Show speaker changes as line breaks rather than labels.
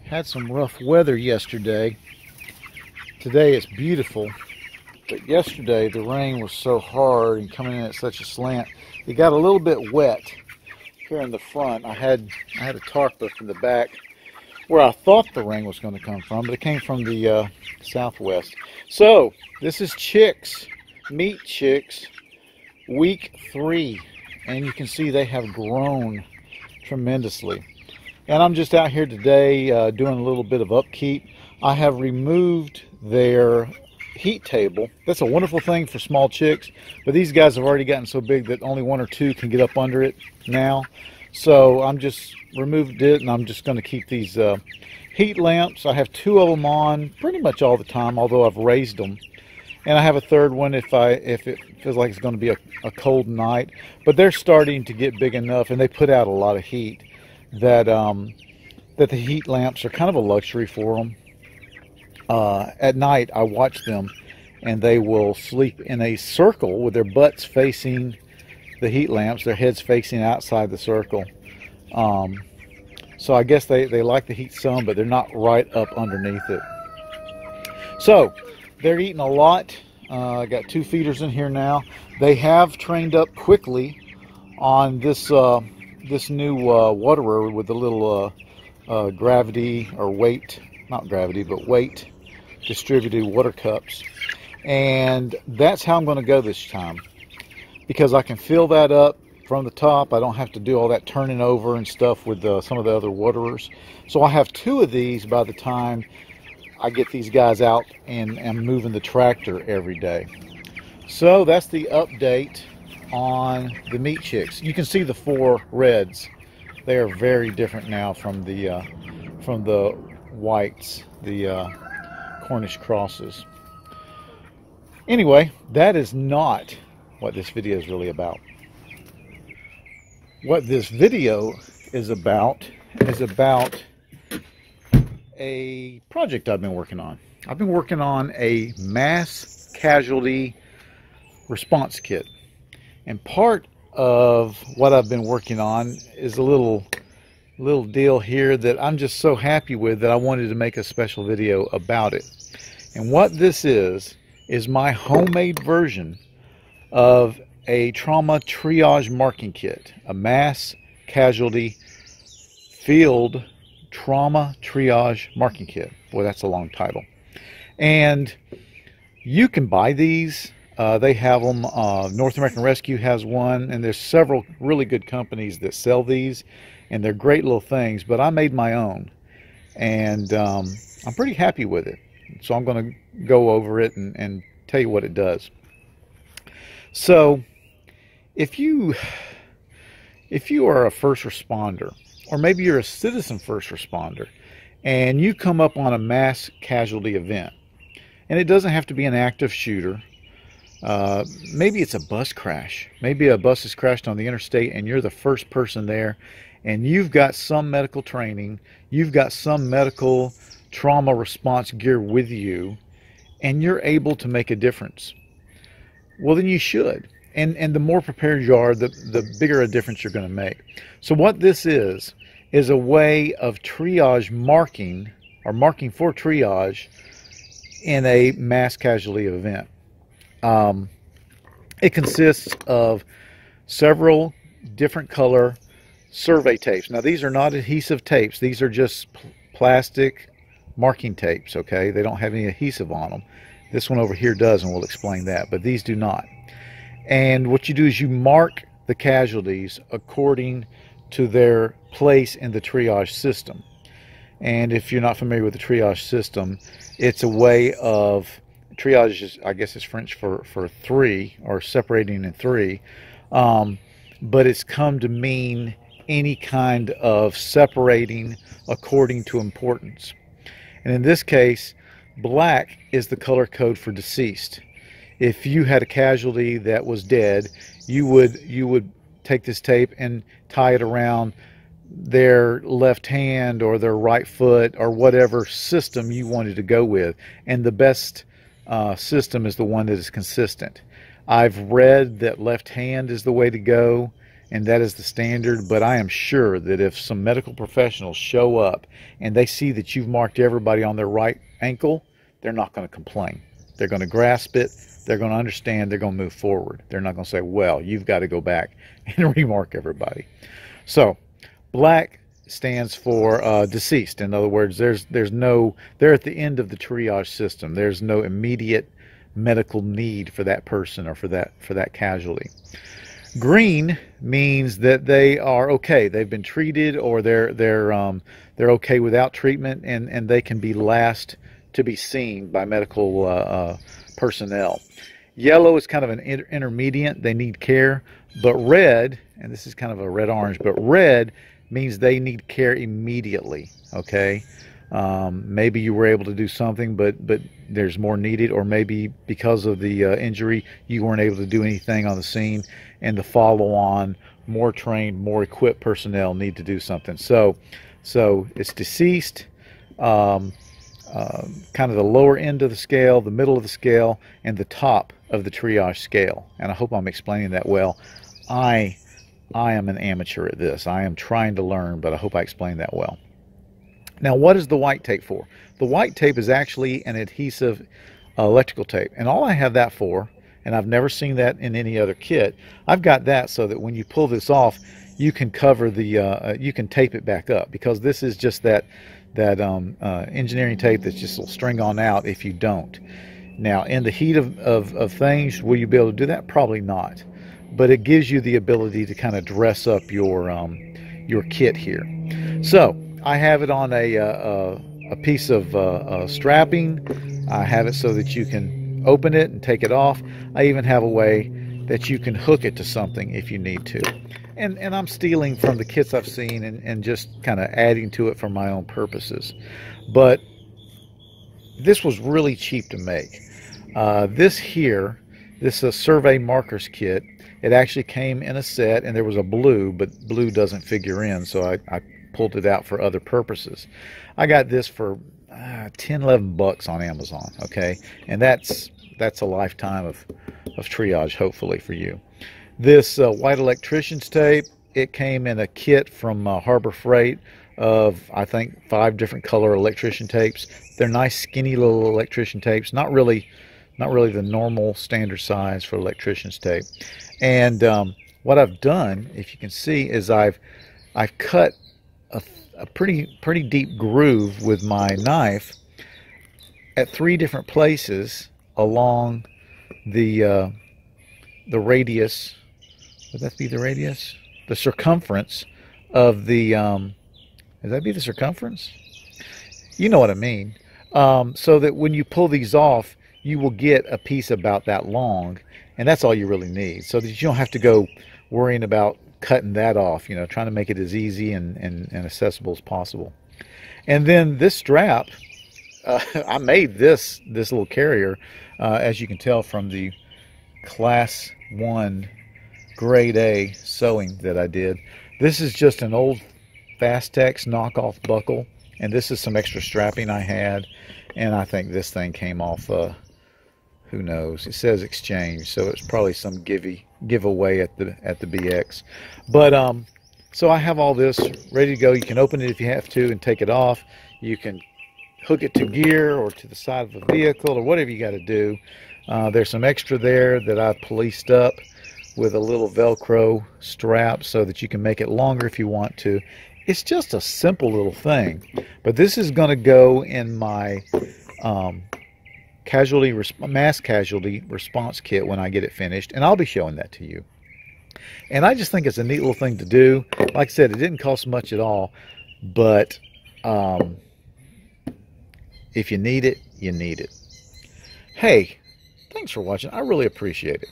Had some rough weather yesterday. Today it's beautiful, but yesterday the rain was so hard and coming in at such a slant, it got a little bit wet here in the front. I had a tarp up in the back where I thought the rain was going to come from, but it came from the southwest. So this is chicks, meat chicks, week 3, and you can see they have grown tremendously. And I'm just out here today doing a little bit of upkeep. I have removed their heat table. That's a wonderful thing for small chicks, but these guys have already gotten so big that only 1 or 2 can get up under it now. So I'm just removed it, and I'm just going to keep these heat lamps. I have 2 of them on pretty much all the time, although I've raised them. And I have a third one if it feels like it's going to be a cold night. But they're starting to get big enough, and they put out a lot of heat that that the heat lamps are kind of a luxury for them. At night, I watch them, and they will sleep in a circle with their butts facing the heat lamps, their heads facing outside the circle. So I guess they like the heat some, but they're not right up underneath it. So they're eating a lot. I got 2 feeders in here now. They have trained up quickly on this this new waterer with the little gravity or weight, not gravity, but weight distributed water cups. And that's how I'm going to go this time, because I can fill that up from the top. I don't have to do all that turning over and stuff with some of the other waterers. So I have 2 of these by the time I get these guys out and I'm moving the tractor every day. So that's the update on the meat chicks. You can see the 4 reds. They are very different now from the whites, the Cornish crosses. Anyway, that is not what this video is really about. What this video is about a project I've been working on. I've been working on a mass casualty response kit. And part of what I've been working on is a little deal here that I'm just so happy with that I wanted to make a special video about it. And what this is my homemade version of a trauma triage marking kit, a mass casualty field trauma triage marking kit. Boy, that's a long title. And you can buy these. They have them. North American Rescue has one, and there's several really good companies that sell these, and they're great little things. But I made my own, and I'm pretty happy with it. So I'm going to go over it and tell you what it does. So if you are a first responder, or maybe you're a citizen first responder, and you come up on a mass casualty event, and it doesn't have to be an active shooter. Maybe it's a bus crash. Maybe a bus has crashed on the interstate and you're the first person there, and you've got some medical training, you've got some medical trauma response gear with you, and you're able to make a difference. Well, then you should. And the more prepared you are, the bigger a difference you're going to make. So what this is a way of triage marking, or marking for triage in a mass casualty event. It consists of several different color survey tapes. Now, these are not adhesive tapes. These are just plastic marking tapes, okay? They don't have any adhesive on them. This one over here does, and we'll explain that, but these do not. And what you do is you mark the casualties according to their place in the triage system. And if you're not familiar with the triage system, it's a way of triage is, I guess it's French for 3, or separating in 3, but it's come to mean any kind of separating according to importance. And in this case, black is the color code for deceased. If you had a casualty that was dead, you would take this tape and tie it around their left hand or their right foot or whatever system you wanted to go with. And the best system is the one that is consistent. I've read that left hand is the way to go, and that is the standard. But I am sure that if some medical professionals show up and they see that you've marked everybody on their right ankle, they're not going to complain. They're going to grasp it. They're going to understand. They're going to move forward. They're not going to say, well, you've got to go back and remark everybody. So black stands for deceased. In other words, they're at the end of the triage system. There's no immediate medical need for that person or for that casualty. Green means that they are okay. They've been treated, or they're okay without treatment, and they can be last to be seen by medical personnel. Yellow is kind of an intermediate. They need care. But red, and this is kind of a red-orange, but red means they need care immediately. Okay, maybe you were able to do something, but there's more needed, or maybe because of the injury you weren't able to do anything on the scene, and the follow-on, more trained, more equipped personnel need to do something. So it's deceased, kind of the lower end of the scale, the middle of the scale, and the top of the triage scale. And I hope I'm explaining that well. I am an amateur at this. I am trying to learn, but I hope I explained that well. Now, what is the white tape for? The white tape is actually an adhesive electrical tape, and all I have that for, and I've never seen that in any other kit, I've got that so that when you pull this off, you can cover the, you can tape it back up, because this is just that engineering tape that's just will string on out if you don't. Now, in the heat of things, will you be able to do that? Probably not, but it gives you the ability to kind of dress up your kit here. So I have it on a piece of strapping. I have it so that you can open it and take it off. I even have a way that you can hook it to something if you need to. And I'm stealing from the kits I've seen and just kind of adding to it for my own purposes. But this was really cheap to make. This is a survey markers kit. It actually came in a set, and there was a blue, but blue doesn't figure in, so I pulled it out for other purposes. I got this for 10, 11 bucks on Amazon, okay? And that's a lifetime of triage, hopefully, for you. This white electrician's tape, it came in a kit from Harbor Freight of, I think, 5 different color electrician tapes. They're nice, skinny little electrician tapes, not really the normal standard size for electrician's tape. And what I've done, if you can see, is I've cut a pretty deep groove with my knife at 3 different places along the radius. Would that be the radius? The circumference of the would that be the circumference? You know what I mean. So that when you pull these off, you will get a piece about that long, and that's all you really need, so that you don't have to go worrying about cutting that off, trying to make it as easy and accessible as possible. And then this strap, I made this little carrier, as you can tell from the Class 1 Grade A sewing that I did. This is just an old Fastex knockoff buckle, and this is some extra strapping I had, and I think this thing came off, who knows, it says exchange, so it's probably some giveaway at the BX. But so I have all this ready to go. You can open it if you have to and take it off. You can hook it to gear or to the side of the vehicle or whatever you got to do. There's some extra there that I policed up with a little Velcro strap so that you can make it longer if you want to. It's just a simple little thing, but this is going to go in my mass casualty response kit when I get it finished, and I'll be showing that to you. And I just think it's a neat little thing to do. Like I said, it didn't cost much at all, but if you need it, you need it. Hey, thanks for watching. I really appreciate it.